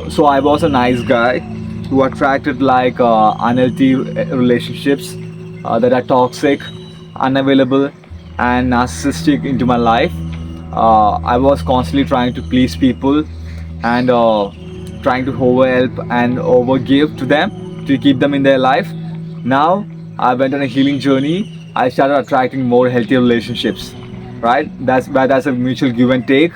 So I was a nice guy who attracted like unhealthy relationships that are toxic, unavailable, and narcissistic into my life. I was constantly trying to please people and trying to overhelp and overgive to them to keep them in their life. Now I went on a healing journey. I started attracting more healthy relationships. Right? That's a mutual give and take,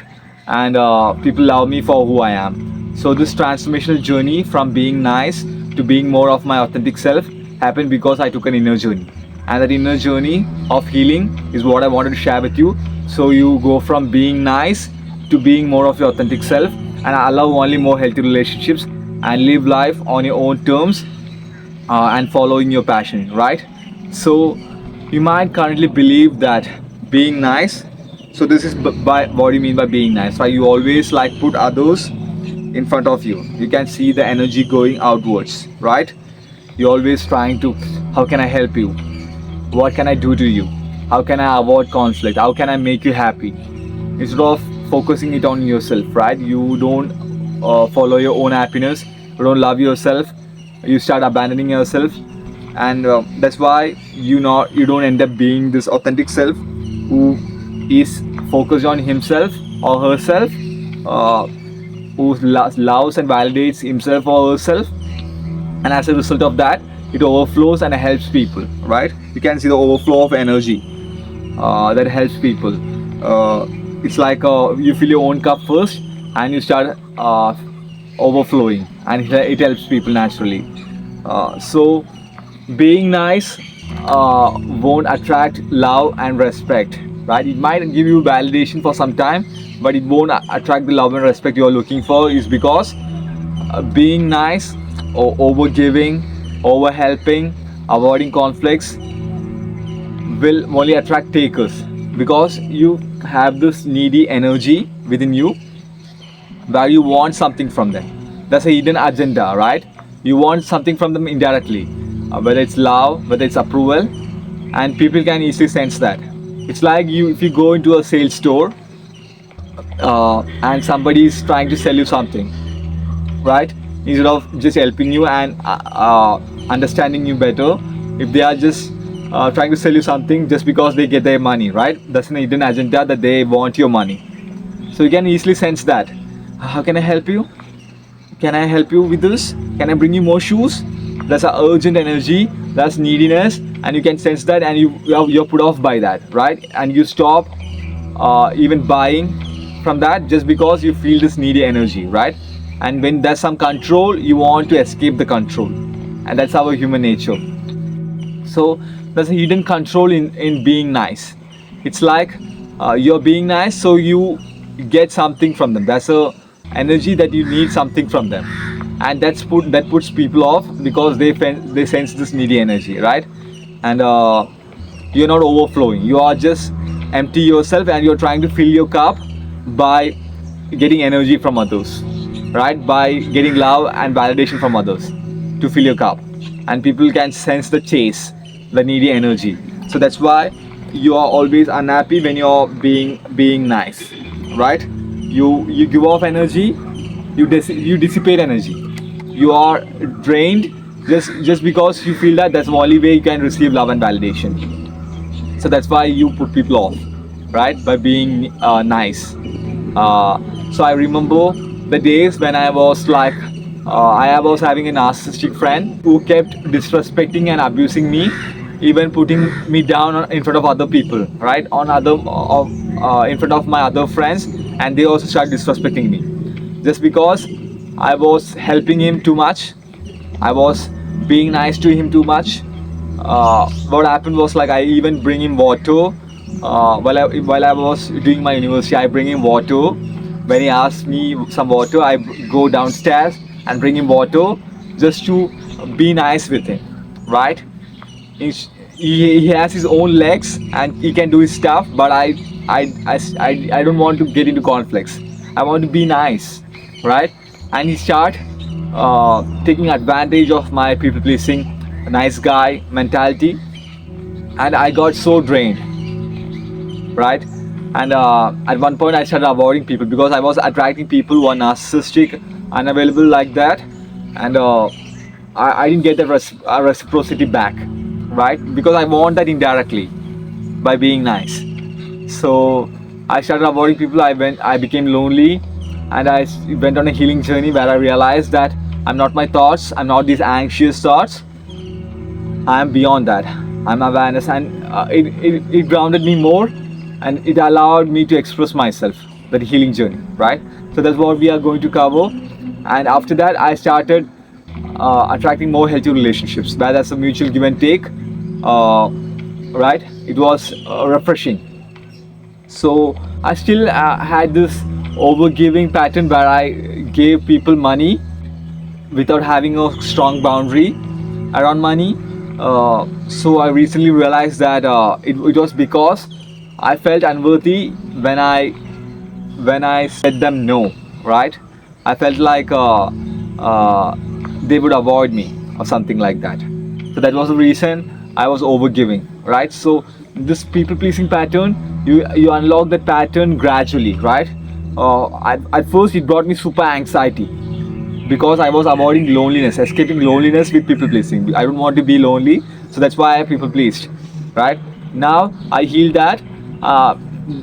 and people love me for who I am. So this transformational journey from being nice to being more of my authentic self happened because I took an inner journey, and that inner journey of healing is what I wanted to share with you. So you go from being nice to being more of your authentic self, and allow only more healthy relationships and live life on your own terms, and following your passion, right? So you might currently believe that being nice. So this is by what do you mean by being nice, right? You always like put others in front of you. You can see the energy going outwards, right? You're always trying to, how can I help you? What can I do to you? How can I avoid conflict? How can I make you happy? Instead of focusing it on yourself, right? You don't follow your own happiness. You don't love yourself. You start abandoning yourself, and that's why you don't end up being this authentic self who is focused on himself or herself, uh, who loves and validates himself or herself, and as a result of that, it overflows and helps people, right? You can see the overflow of energy that helps people. It's like you fill your own cup first and you start overflowing, and it helps people naturally. So being nice won't attract love and respect, right? It might give you validation for some time, but it won't attract the love and respect you're looking for. Is because being nice or overgiving, over helping, avoiding conflicts will only attract takers, because you have this needy energy within you where you want something from them. That's a hidden agenda, right? You want something from them indirectly, whether it's love, whether it's approval, and people can easily sense that. It's like you, if you go into a sales store and somebody is trying to sell you something, right? Instead of just helping you and understanding you better, if they are just trying to sell you something just because they get their money, right? That's an hidden agenda that they want your money. So you can easily sense that. How can I help you? Can I help you with this? Can I bring you more shoes? That's a urgent energy. That's neediness, and you can sense that, and you're put off by that, right? And you stop even buying from that just because you feel this needy energy, right? And when there's some control, you want to escape the control, and that's our human nature. So there's a hidden control in being nice. It's like you're being nice so you get something from them. That's a energy that you need something from them, and that puts people off because they sense this needy energy, right? And you're not overflowing, you are just empty yourself, and you're trying to fill your cup by getting energy from others, right? By getting love and validation from others to fill your cup, and people can sense the chase, the needy energy. So that's why you are always unhappy when you're being nice, right? You give off energy, you dissipate energy, you are drained just because you feel that that's the only way you can receive love and validation. So that's why you put people off, right? By being nice. So I remember the days when I was like I was having a narcissistic friend who kept disrespecting and abusing me, even putting me down in front of other people, right? On other in front of my other friends, and they also started disrespecting me just because I was helping him too much. I was being nice to him too much. What happened was like I even bring him water while I was doing my university. I bring him water. When he asks me some water, I go downstairs and bring him water just to be nice with him, right? He has his own legs and he can do his stuff, but I don't want to get into conflicts. I want to be nice, right? And he start taking advantage of my people pleasing nice guy mentality, and I got so drained, right? And at one point I started avoiding people because I was attracting people who are narcissistic, unavailable like that, and I didn't get the reciprocity back, right? Because I want that indirectly by being nice. So I started avoiding people. I became lonely, and went on a healing journey where I realized that I'm not my thoughts. I'm not these anxious thoughts. I'm beyond that. I'm awareness, and it grounded me more, and it allowed me to express myself. That healing journey, right? So that's what we are going to cover. And after that, I started attracting more healthy relationships, where there's a mutual give and take. Uh, right? It was refreshing. So I still had this overgiving pattern where I gave people money without having a strong boundary around money. So I recently realized that it was because I felt unworthy when I said them no, right? I felt like they would avoid me or something like that. So that was the reason I was overgiving, right? So this people pleasing pattern, you unlock that pattern gradually, right? At first it brought me super anxiety because I was avoiding loneliness, escaping loneliness with people pleasing. I don't want to be lonely, so that's why I people pleased, right? Now I heal that. Uh,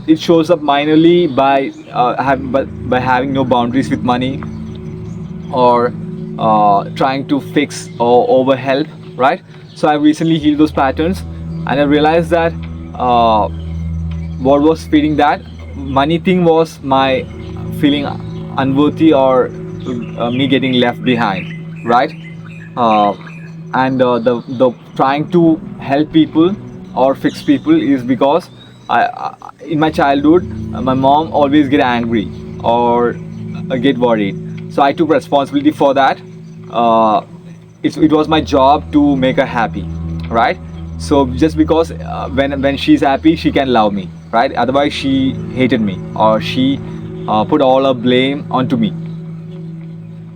it shows up minorly by having no boundaries with money, or trying to fix or overhelp, right? So I recently healed those patterns, and I realized that uh, what was feeding that money thing was my feeling unworthy, or me getting left behind, right? uh, and the trying to help people or fix people is because in my childhood, my mom always get angry or get worried, so I took responsibility for that. uh, it was my job to make her happy, right? So just because when she's happy she can love me, right? Otherwise she hated me, or she put all her blame onto me.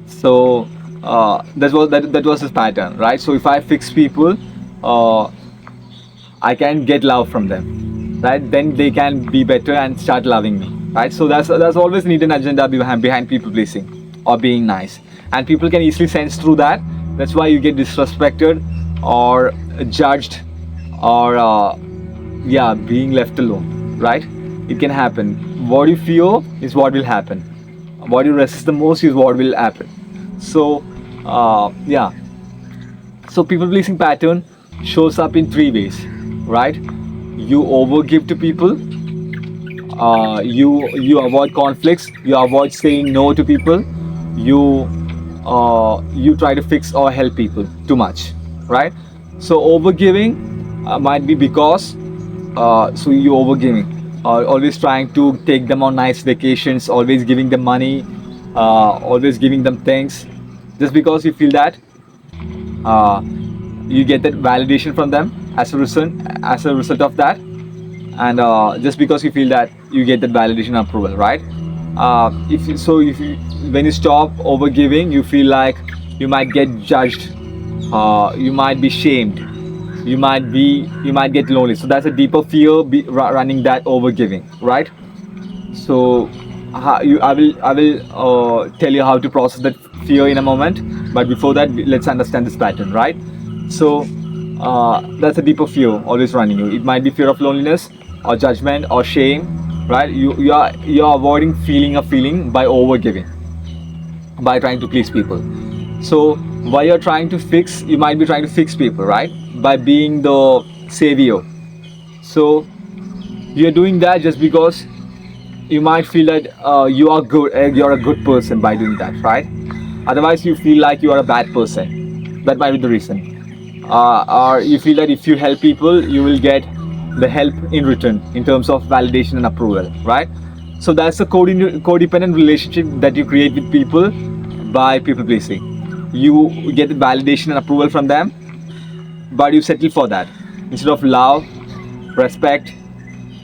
So that was his pattern, right? So if I fix people, uh, I can get love from them, right? Then they can be better and start loving me, right? So that's always need an agenda behind people pleasing or being nice, and people can easily sense through that. That's why you get disrespected or judged, or yeah, being left alone, right? It can happen. What you fear is what will happen. What you resist the most is what will happen. So yeah, so people pleasing pattern shows up in three ways, right? You overgive to people, you avoid conflicts, you avoid saying no to people, you you try to fix or help people too much, right? So overgiving might be because so you overgiving, always trying to take them on nice vacations, always giving them money, always giving them things, just because you feel that uh, you get that validation from them as a result of that, and just because you feel that you get that validation and approval, right? If you, when you stop overgiving, you feel like you might get judged, you might be shamed, you might get lonely. So that's a deeper fear running that overgiving, right? So I will tell you how to process that fear in a moment, but before that let's understand this pattern, right? So that's a deeper fear always running you. It might be fear of loneliness or judgment or shame, right? You're avoiding feeling a feeling by overgiving, by trying to please people. So while you're trying to fix, you might be trying to fix people, right? By being the savior. So you're doing that just because you might feel that you are good, you're a good person by doing that, right? Otherwise you feel like you are a bad person. That might be the reason. Or you feel that if you help people you will get the help in return in terms of validation and approval, right? So that's a codependent relationship that you create with people by people pleasing. You get the validation and approval from them, but you settle for that instead of love, respect,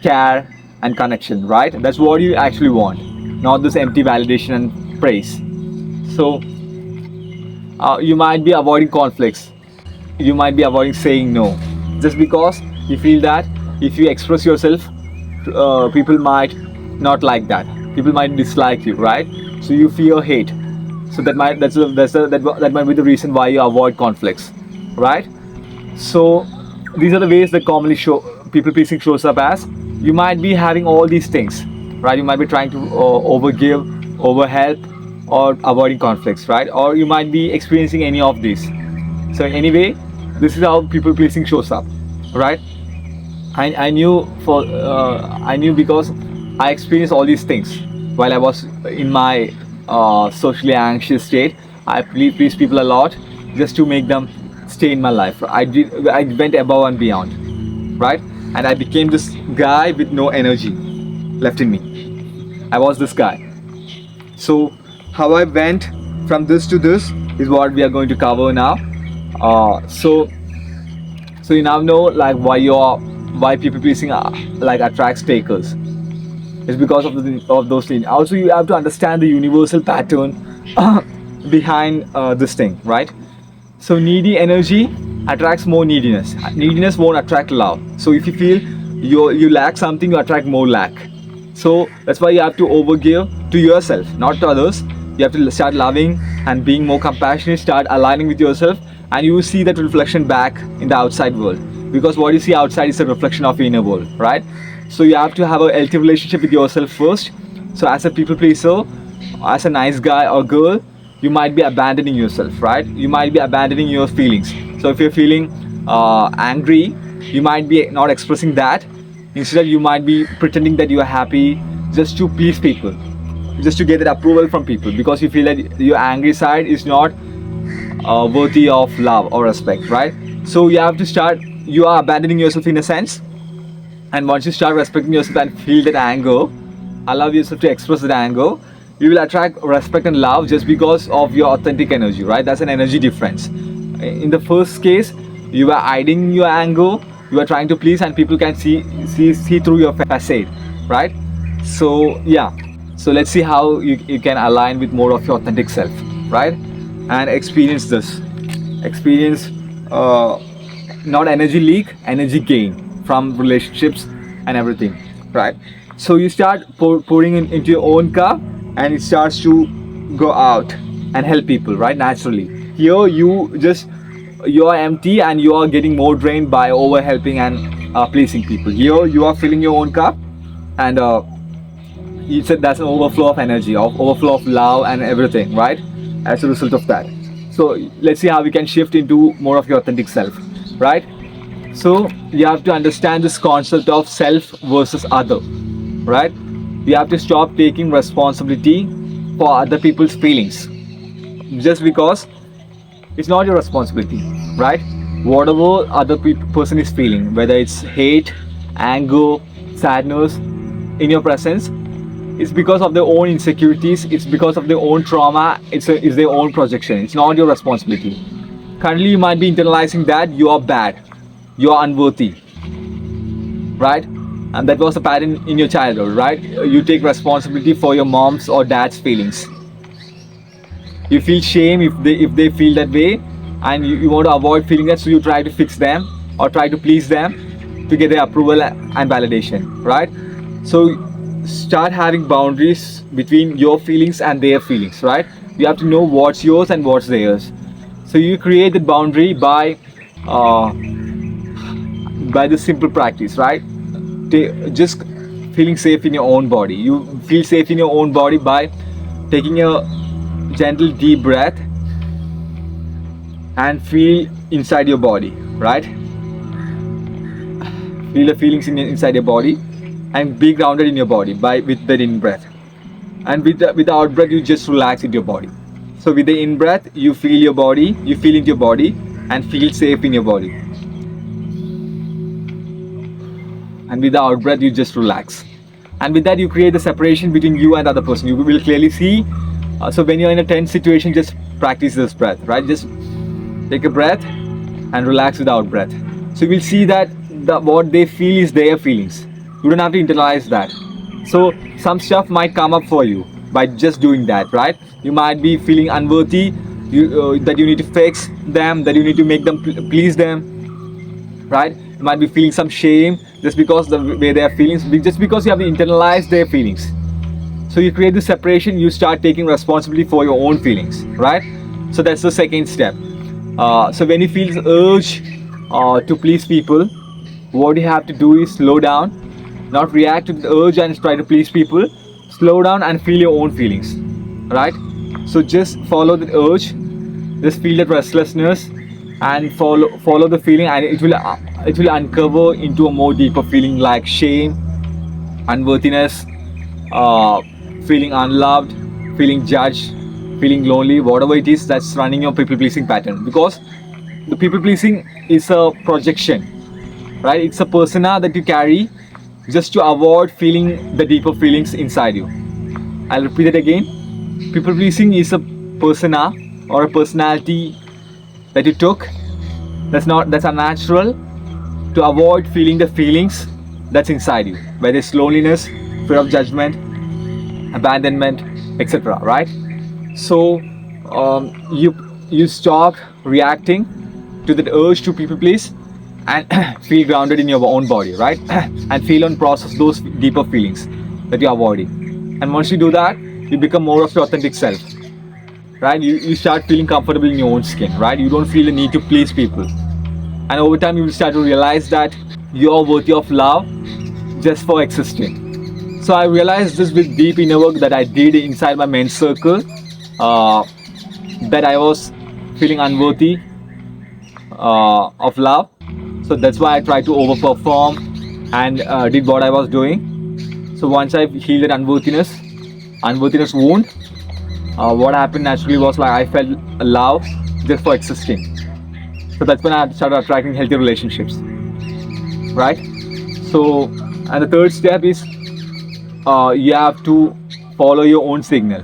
care, and connection, right? That's what you actually want, not this empty validation and praise. So you might be avoiding conflicts, you might be avoiding saying no, just because you feel that if you express yourself, people might not like that, people might dislike you, right? So you fear hate, So that might be the reason why you avoid conflicts, right? So these are the ways that commonly show people pleasing shows up as. You might be having all these things, right? You might be trying to overgive, overhelp, or avoiding conflicts, right? Or you might be experiencing any of these. So anyway, this is how people pleasing shows up, right? I knew I knew because I experienced all these things while I was in my socially anxious state. I please people a lot just to make them stay in my life. I went above and beyond, right? And I became this guy with no energy left in me. I was this guy. So how I went from this to this is what we are going to cover now. So you now know like why people pleasing like attracts takers. It's because of those things. Also, you have to understand the universal pattern behind this thing, right? So needy energy attracts more neediness. Neediness won't attract love. So if you feel you lack something, you attract more lack. So that's why you have to overgive to yourself, not to others. You have to start loving and being more compassionate, start aligning with yourself, and you will see that reflection back in the outside world. Because what you see outside is a reflection of your inner world, right? So you have to have a healthy relationship with yourself first. So as a people pleaser, as a nice guy or girl, you might be abandoning yourself, right? You might be abandoning your feelings. So if you're feeling angry, you might be not expressing that. Instead, you might be pretending that you are happy just to please people, just to get that approval from people, because you feel that your angry side is not worthy of love or respect, right? So you have to start. You are abandoning yourself in a sense, and once you start respecting yourself and feel that anger, allow yourself to express that anger, you will attract respect and love just because of your authentic energy, right? That's an energy difference. In the first case, you are hiding your anger, you are trying to please, and people can see through your facade, right? So yeah, so let's see how you can align with more of your authentic self, right? And experience this, experience not energy leak, energy gain from relationships and everything, right? So you start pouring into your own cup, and it starts to go out and help people, right? Naturally, here you are empty and you are getting more drained by over helping and pleasing people. Here you are filling your own cup, and it's that's an overflow of energy, of overflow of love and everything, right? As a result of that. So let's see how we can shift into more of your authentic self, right? So you have to understand this concept of self versus other, right? You have to stop taking responsibility for other people's feelings just because it's not your responsibility, right? Whatever other person is feeling, whether it's hate, anger, sadness in your presence, it's because of their own insecurities, it's because of their own trauma, it's their own projection. It's not your responsibility. Currently, you might be internalizing that you are bad, you are unworthy, right? And that was a pattern in your childhood, right? You take responsibility for your mom's or dad's feelings. You feel shame if they feel that way, and you want to avoid feeling that, so you try to fix them or try to please them to get their approval and validation, right? So start having boundaries between your feelings and their feelings, right? You have to know what's yours and what's theirs. So you create the boundary uh, by this simple practice, right? Just feeling safe in your own body. You feel safe in your own body by taking a gentle deep breath and feel inside your body, right? Feel the feelings inside your body and be grounded in your body with the in breath. And with the out breath, you just relax into your body. So with the in breath, you feel your body, you feel into your body and feel safe in your body. And with the out breath, you just relax. And with that, you create the separation between you and the other person. You will clearly see. So when you're in a tense situation, just practice this breath, right? Just take a breath and relax with the out breath. So you will see that what they feel is their feelings. You don't have to internalize that. So some stuff might come up for you by just doing that, right? You might be feeling unworthy, that you need to fix them, that you need to make them please them, right? You might be feeling some shame just because the way they are feeling, just because you have internalized their feelings. So you create the separation, you start taking responsibility for your own feelings, right? So that's the second step. So when you feel the urge to please people, what you have to do is slow down, not react to the urge and try to please people. Slow down and feel your own feelings, right? So just follow the urge, just feel that restlessness, and follow the feeling, and it will uncover into a more deeper feeling like shame, unworthiness, uh, feeling unloved, feeling judged, feeling lonely, whatever it is that's running your people pleasing pattern. Because the people pleasing is a projection, right? It's a persona that you carry just to avoid feeling the deeper feelings inside you. I'll repeat it again. People pleasing is a persona or a personality that you took that's unnatural to avoid feeling the feelings that's inside you, whether it's loneliness, fear of judgment, abandonment, etc. Right? So you stop reacting to that urge to people please and feel grounded in your own body, right? And feel and process those deeper feelings that you're avoiding. And once you do that, you become more of your authentic self, right? You start feeling comfortable in your own skin, right? You don't feel the need to please people. And over time, you will start to realize that you're worthy of love just for existing. So I realized this with deep inner work that I did inside my men's circle, uh, that I was feeling unworthy of love. So that's why I tried to overperform and did what I was doing. So once I healed that unworthiness wound, what happened naturally was like I felt love just for existing. So that's when I started attracting healthy relationships, right? So, and the third step is you have to follow your own signal.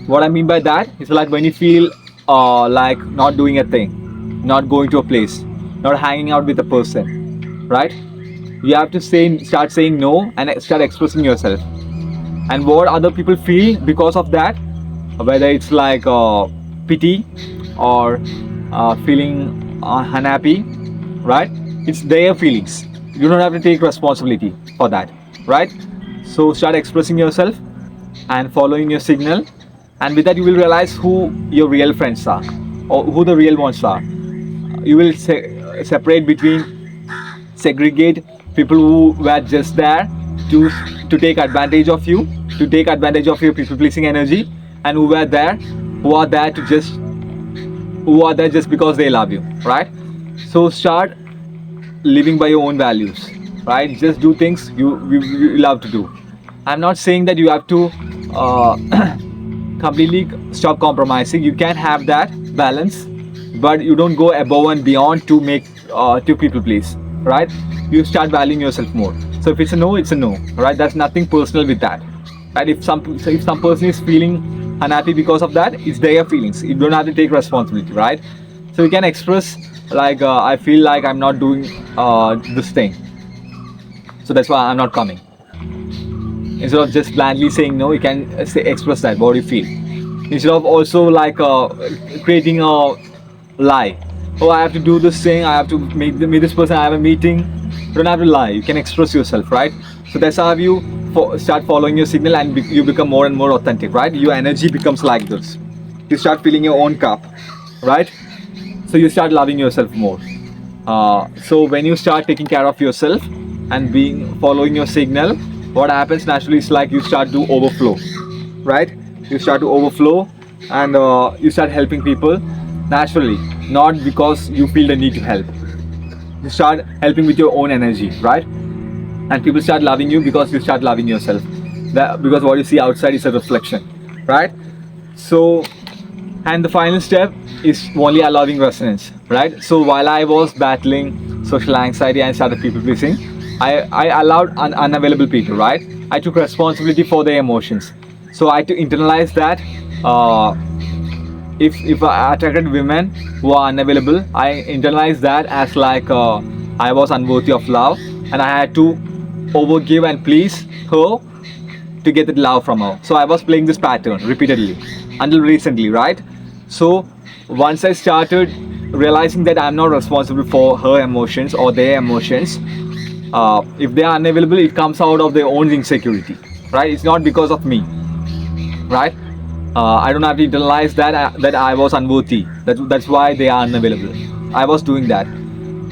What I mean by that is like when you feel like not doing a thing, not going to a place, not hanging out with a person, right? You have to start saying no and start expressing yourself. And what other people feel because of that, whether it's like pity or feeling unhappy, right? It's their feelings. You don't have to take responsibility for that, right? So start expressing yourself and following your signal, and with that you will realize who your real friends are or who the real ones are. You will separate between, segregate people who were just there to take advantage of you, to take advantage of your people pleasing energy, and who are there to just who are there just because they love you, right? So start living by your own values, right? Just do things you love to do. I'm not saying that you have to uh, completely stop compromising. You can have that balance, but you don't go above and beyond to make to people please, right? You start valuing yourself more. So if it's a no, it's a no, right? That's nothing personal with that, right? If some person is feeling unhappy because of that, it's their feelings. You don't have to take responsibility, right? So you can express like I feel like I'm not doing this thing, so that's why I'm not coming. Instead of just blandly saying no, you can express that what you feel. Instead of also like creating a lie. Oh, I have to do this thing, I have to meet this person, I have a meeting. You don't have to lie, you can express yourself, right? So that's how you start following your signal, and you become more and more authentic, right? Your energy becomes like this. You start filling your own cup, right? So you start loving yourself more. So when you start taking care of yourself and following your signal, what happens naturally is like you start to overflow, right? You start to overflow, and you start helping people naturally, not because you feel the need to help. You start helping with your own energy, right? And people start loving you because you start loving yourself. Because what you see outside is a reflection, right? So, and the final step is only allowing resonance, right? So while I was battling social anxiety and started people pleasing, I allowed unavailable people, right? I took responsibility for their emotions. So I had to internalize that if I attracted women who are unavailable, I internalized that as like I was unworthy of love, and I had to overgive and please her to get that love from her. So I was playing this pattern repeatedly until recently, right? So once I started realizing that I'm not responsible for her emotions or their emotions, if they are unavailable, it comes out of their own insecurity, right? It's not because of me, right? I don't have to internalize that I was unworthy. That's why they are unavailable. I was doing that,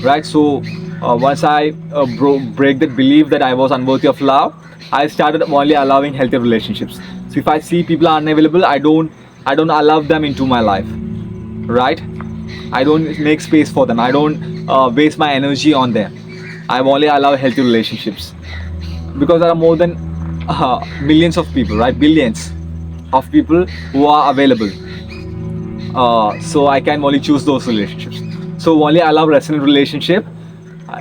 right? So once I break that belief that I was unworthy of love, I started only allowing healthy relationships. So if I see people are unavailable, I don't allow them into my life, right? I don't make space for them. I don't waste my energy on them. I only allow healthy relationships because there are more than millions of people, right? Billions of people who are available. So I can only choose those relationships. So only allow resonant relationship.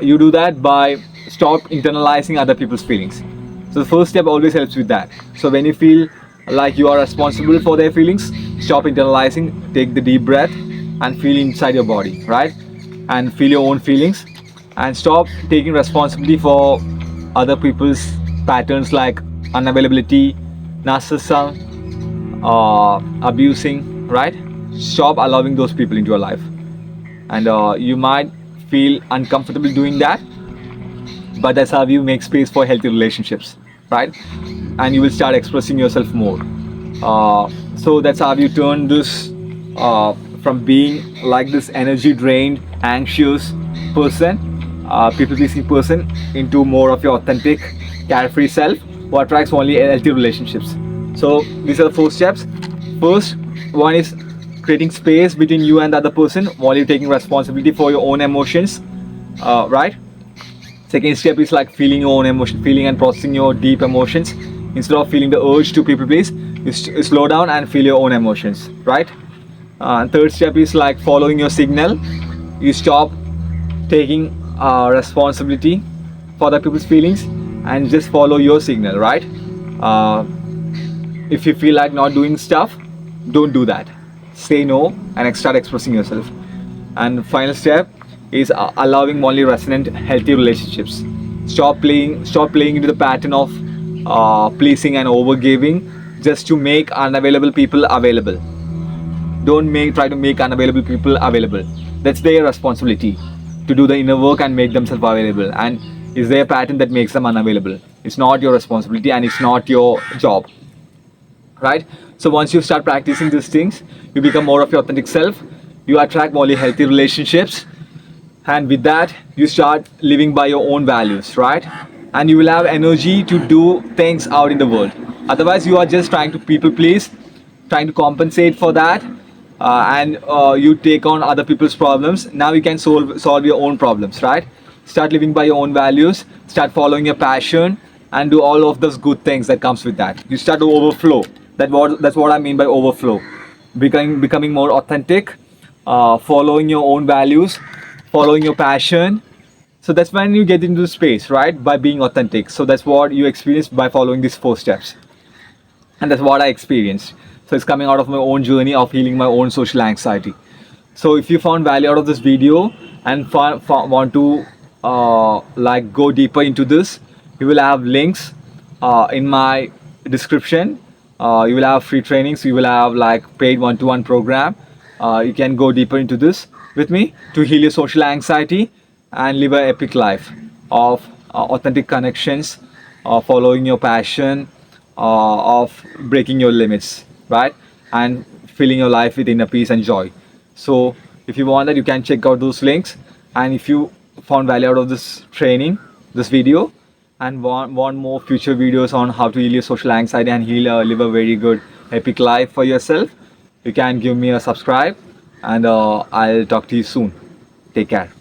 You do that by stop internalizing other people's feelings. So the first step always helps with that. So when you feel like you are responsible for their feelings, stop internalizing. Take the deep breath and feel inside your body, right? And feel your own feelings, and stop taking responsibility for other people's patterns like unavailability, narcissism, abusing, right? Stop allowing those people into your life. And you might feel uncomfortable doing that, but that's how you make space for healthy relationships, right? And you will start expressing yourself more. So that's how you turn this from being like this energy drained, anxious person, people pleasing person, into more of your authentic, carefree self who attracts only healthy relationships. So these are the 4 steps. First one is creating space between you and the other person while you're taking responsibility for your own emotions, right? Second step is like feeling your own emotion, feeling and processing your deep emotions. Instead of feeling the urge to people please, you slow down and feel your own emotions, right? Third step is like following your signal. You stop taking responsibility for other people's feelings and just follow your signal, right? Uh, if you feel like not doing stuff, don't do that. Say no and start expressing yourself. And final step is allowing only resonant healthy relationships. Stop playing into the pattern of pleasing and overgiving just to make unavailable people available. Don't try to make unavailable people available. That's their responsibility to do the inner work and make themselves available. And is there a pattern that makes them unavailable? It's not your responsibility and it's not your job, right? So once you start practicing these things, you become more of your authentic self. You attract more healthy relationships, and with that you start living by your own values, right? And you will have energy to do things out in the world. Otherwise you are just trying to people please, trying to compensate for that, and you take on other people's problems. Now you can solve your own problems, right? Start living by your own values, start following your passion, and do all of those good things that comes with that. You start to overflow. That's what I mean by overflow. Becoming more authentic, following your own values, following your passion. So that's when you get into space, right? By being authentic. So that's what you experience by following these 4 steps. And that's what I experienced. So it's coming out of my own journey of healing my own social anxiety. So if you found value out of this video and want to like go deeper into this, you will have links in my description. You will have free trainings. You will have like paid one-to-one program. You can go deeper into this with me to heal your social anxiety and live an epic life of authentic connections, following your passion, of breaking your limits, right? And filling your life with inner peace and joy. So if you want that, you can check out those links. And if you found value out of this training, this video, and want more future videos on how to heal your social anxiety and live a very good epic life for yourself, you can give me a subscribe, and I'll talk to you soon. Take care.